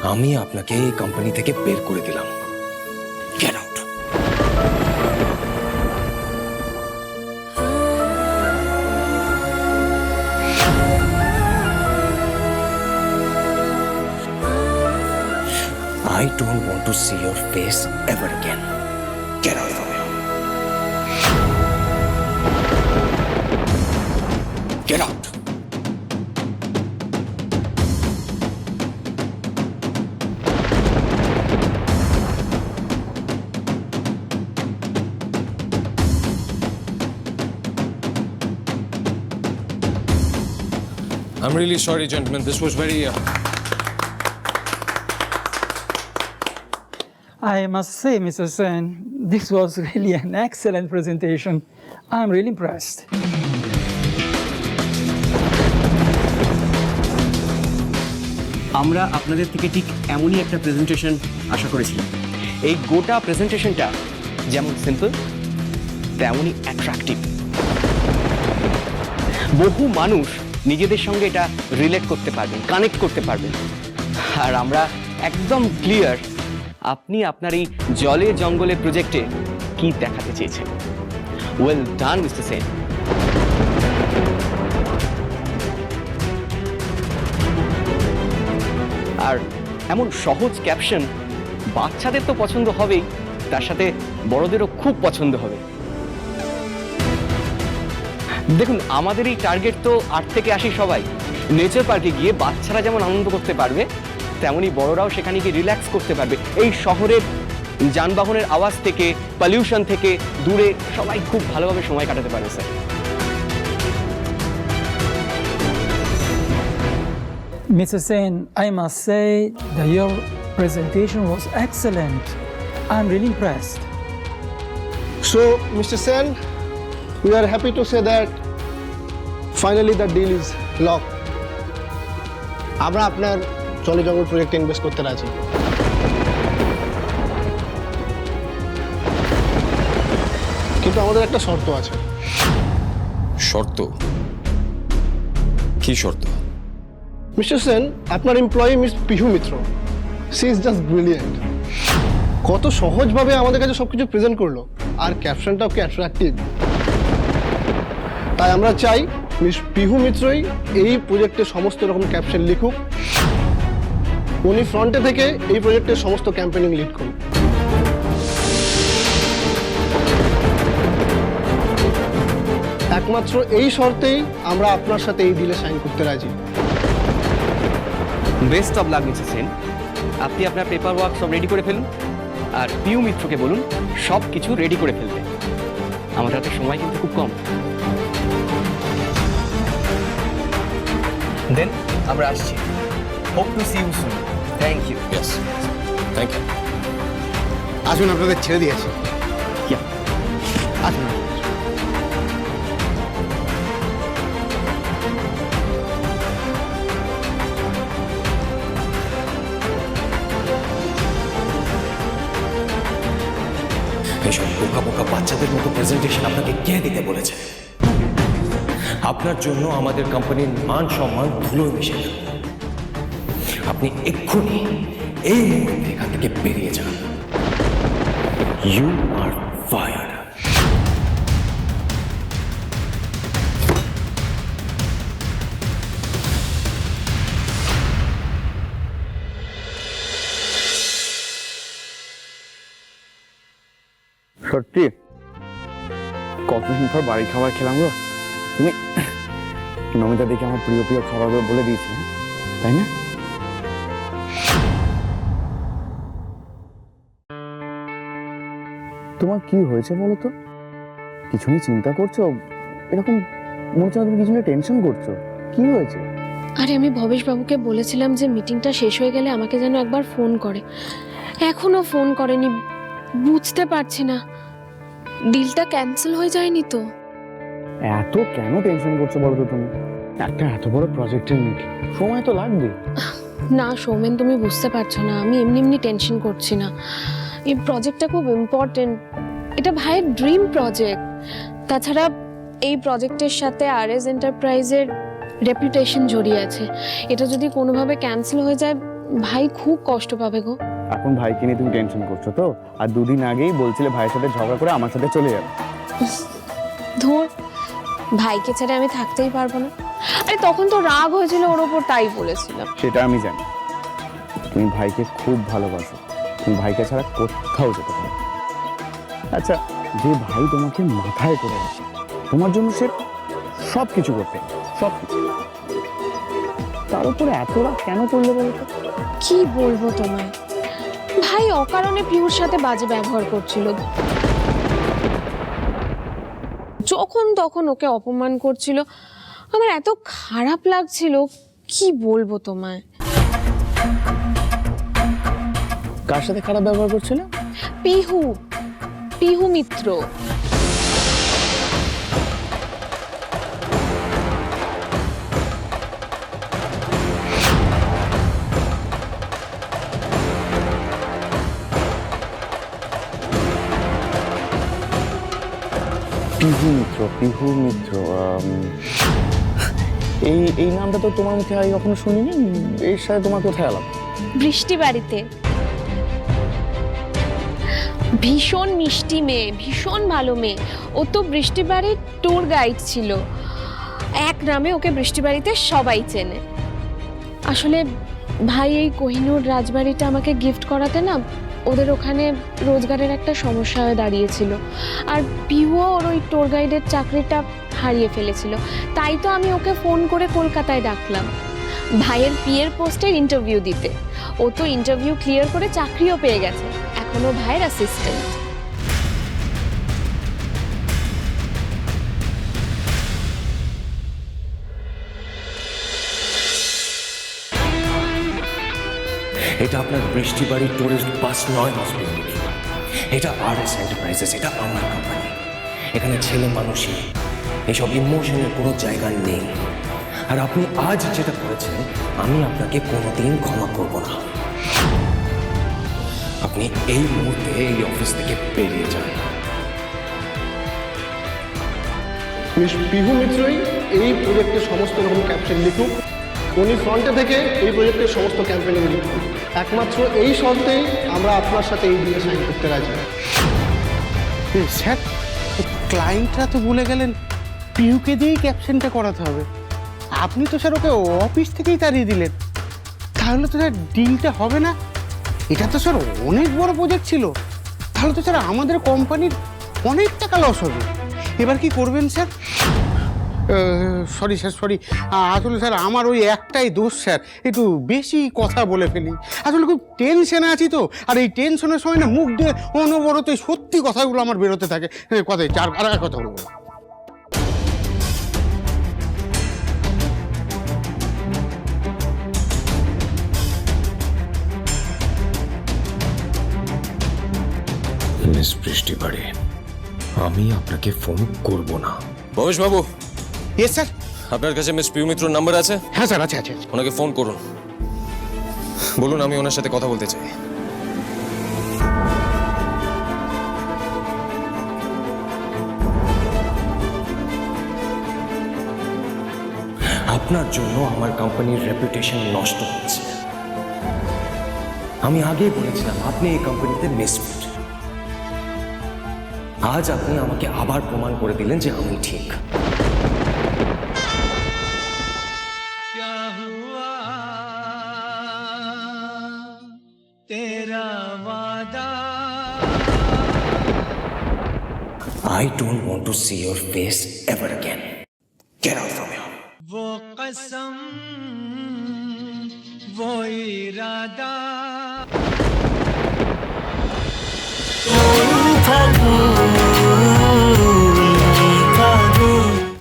আমি আপনাকে এই কোম্পানি থেকে বের করে দিলাম। Get out. I don't want to see your face ever again. Get out from here. Get out. I'm really sorry, gentlemen. This was very... I must say, Mr. Sen, this was really an excellent presentation. I'm really impressed. আমরা আপনাদের থেকে ঠিক এমনই একটা presentation আশা করেছিলাম। এই গোটা প্রেজেন্টেশনটা যেমন সিম্পল তেমনই অ্যাট্রাকটিভ। বহু মানুষ নিজেদের সঙ্গে এটা রিলেট করতে পারবেন, কানেক্ট করতে পারবেন। আর আমরা একদম ক্লিয়ার আপনি আপনার এই জলে জঙ্গলে প্রজেক্টে কি দেখাতে চেয়েছেন। Well done mister Sen. আর এমন সহজ ক্যাপশন বাচ্চাদের তো পছন্দ হবেই, তার সাথে বড়দেরও খুব পছন্দ হবে। দেখুন, আমাদের এই টার্গেট তো 8 থেকে 80 সবাই। নেচার পার্কে গিয়ে বাচ্চারা যেমন আনন্দ করতে পারবে, তেমনই বড়রাও সেখানে গিয়ে রিল্যাক্স করতে পারবে। এই শহরের যানবাহনের আওয়াজ থেকে, পলিউশন থেকে দূরে সবাই খুব ভালোভাবে সময় কাটাতে পারে sir. Mr. Sen, I must say that your presentation was excellent. I'm really impressed. So, Mr. Sen, we are happy to say that finally the deal is locked. আমরা আপনার জলে জঙ্গল প্রজেক্টে ইনভেস্ট করতে রাজি। কিন্তু আমাদের একটা শর্ত আছে। শর্ত? কি শর্ত? মিস্টার সেন, আপনার employee miss Pihu Mitra, she is just brilliant. কত সহজভাবে আমাদের কাছে সবকিছু প্রেজেন্ট করলো, আর ক্যাপশনটাও কি অ্যাট্রাকটিভ। তাই আমরা চাই মিস পিহু মিত্রই এই প্রজেক্টের সমস্ত রকম ক্যাপশন লিখুক। উনি ফ্রন্টে থেকে এই প্রজেক্টের সমস্ত ক্যাম্পেইনিং লিড করুন। একমাত্র এই শর্তেই আমরা আপনার সাথে এই ডিলে সাইন করতে রাজি। Best of luck mister Sen. আপনি আপনার পেপার ওয়ার্ক সব রেডি করে ফেলুন, আর পিউ মিত্রকে বলুন সব কিছু রেডি করে ফেলতে। আমার হাতে সময় কিন্তু খুব কম। দেন আমরা আসছি। Hope to see you soon. Thank you. Yes. Thank you. আসুন, আপনাদের ছেড়ে দিয়েছি। আসুন। এইসব বোকা বোকা বাচ্চাদের মতো প্রেজেন্টেশন আপনাকে কে দিতে বলেছে? আপনার জন্য আমাদের কোম্পানির মান সম্মান ধুলোয় মিশে গেল। আপনি এক্ষুনি এই মুহূর্তে এখান থেকে বেরিয়ে যান। You are fired. সত্যি কতদিন পর বাড়ি খাবার খেলাম গো। তুমি নমিতা দেখে আমার প্রিয় প্রিয় খাবারগুলো বলে দিয়েছি, তাই না? তোমার কি হয়েছে বলো তো? কিছু নিয়ে চিন্তা করছো? এরকম মনে হচ্ছে তুমি কিছু নিয়ে টেনশন করছো। কি হয়েছে? আরে আমি ভবেশ বাবুকে বলেছিলাম যে মিটিংটা শেষ হয়ে গেলে আমাকে যেন একবার ফোন করে, এখনো ফোন করেনি। বুঝতে পারছি না, ডিলটা ক্যান্সেল হয়ে যায়নি তো? এত কেন টেনশন করছো বলো তো তুমি? একটা এত বড় প্রজেক্টের মিটিং, সময় তো লাগবে। না সৌমেন, তুমি বুঝতে পারছো না, আমি এমনি এমনি টেনশন করছি না। এই প্রজেক্টটা খুব ইম্পর্টেন্ট, এটা ভাইয়ের ড্রিম প্রজেক্ট। তাছাড়া এই প্রজেক্টের সাথে আরএস এন্টারপ্রাইজের রেপুটেশন জড়িয়ে আছে। এটা যদি কোনোভাবে ক্যান্সেল হয়ে যায় ভাই খুব কষ্ট পাবে গো। এখন ভাইকে নিয়ে তুমি টেনশন করছো তো? আর দুদিন আগেই বলছিলে ভাইয়ের সাথে ঝগড়া করে আমার সাথে চলে যাবে। ধুর, ভাইকে ছেড়ে আমি থাকতেই পারবো না। আরে তখন তো রাগ হয়েছিল ওর ওপর, তাই বলেছিলাম। সেটা আমি জানি, তুমি ভাইকে খুব ভালোবাসো, তুমি ভাইকে ছাড়া কোথাও যেতে পারো। আচ্ছা, যে ভাই তোমাকে মাথায় করে রাখে, তোমার জন্য সে সব কিছু করতে, সব কিছু, তার উপরে এত রাগ কেন করলে বলো তো? কি বলবো তোমায়, ভাই অকারণে পিউর সাথে বাজে ব্যবহার করছিল, যখন তখন ওকে অপমান করছিল। আমার এত খারাপ লাগছিল, কি বলবো তোমায়। কার সাথে খারাপ ব্যবহার করছিল? পিহু, পিহু মিত্র। পিহু মিত্র, পিহু মিত্র, এই নামটা তো তোমার মুখে আগে কখনো শুনিনি। এর সাথে তোমার কোথায় আলাপ? বৃষ্টি বাড়িতে। ভীষণ মিষ্টি মেয়ে, ভীষণ ভালো মেয়ে। ও তো বৃষ্টি বাড়ির ট্যুর গাইড ছিল। এক নামে ওকে বৃষ্টি বাড়িতে সবাই চেনে। আসলে ভাই এই কোহিনূর রাজবাড়িটা আমাকে গিফট করাতে না, ওদের ওখানে রোজগারের একটা সমস্যা হয়ে দাঁড়িয়েছিল। আর পিহুও ওর ওই ট্যুর গাইডের চাকরিটা হারিয়ে ফেলেছিল। তাই তো আমি ওকে ফোন করে কলকাতায় ডাকলাম ভাইয়ের পিএর পোস্টের ইন্টারভিউ দিতে। ও তো ইন্টারভিউ ক্লিয়ার করে চাকরিও পেয়ে গেছে, এখনো ভাইয়ের অ্যাসিস্ট্যান্ট। এটা আপনার বৃষ্টি বাড়ির টুরিস্ট বাস নয় হসপিটাল, এটা RS এন্টারপ্রাইজেস, এটা আমার কোম্পানি। এখানে ছেলে মানুষই, এসব ইমোশনের কোনো জায়গা নেই। আর আপনি আজ যেটা করেছেন, আমি আপনাকে কোনোদিন ক্ষমা করব না। আপনি এই মুহূর্তে এই অফিস থেকে বেরিয়ে যান। মিস পিহু মিত্রই এই প্রজেক্টের সমস্ত রকম ক্যাপ্টেন লিখুক। উনি ফ্রন্টে থেকে এই প্রজেক্টের সমস্ত ক্যাম্পেইনে লিখুন। একমাত্র এই শর্তেই আমরা আপনার সাথে এই ডিলে সাইন করতে রাজি। স্যার, ক্লায়েন্টরা তো বলে গেলেন পিউকে দিয়েই ক্যাপশনটা করাতে হবে। আপনি তো স্যার ওকে অফিস থেকেই তাড়িয়ে দিলেন। তাহলে তো স্যার ডিলটা হবে না। এটা তো স্যার অনেক বড় প্রজেক্ট ছিল। তাহলে তো স্যার আমাদের কোম্পানির অনেক টাকা লস হবে। এবার কি করবেন স্যার? Sorry sir, sorry. আসলে স্যার আমার ওই একটাই দোষ স্যার, একটু বেশি কথা বলে ফেলি। আসলে খুব টেনশনে আছি তো, আর এই টেনশনের সময় না মুখ দিয়ে অনবরত সত্যি কথাগুলো আমার বেরোতে থাকে। কথায় চার আর কথা বলবো। মিস বৃষ্টি বাড়ি, আমি আপনাকে ফোন করব না। মহেশ বাবু। Yes sir. আপনার কাছে মিস পিউ মিত্রর নাম্বার আছে? হ্যাঁ স্যার, আছে আছে। ওনাকে ফোন করুন, বলুন আমি ওনার সাথে কথা বলতে চাই। আপনার জন্য আমার কোম্পানির রেপুটেশন নষ্ট হচ্ছে। আমি আগেই বলেছিলাম আপনি এই কোম্পানিতে মিসফিট। আজ আপনি আমাকে আবার প্রমাণ করে দিলেন যে আমি ঠিক। I don't want to see your face ever again. Get out from here. वो कसम, वो इरादा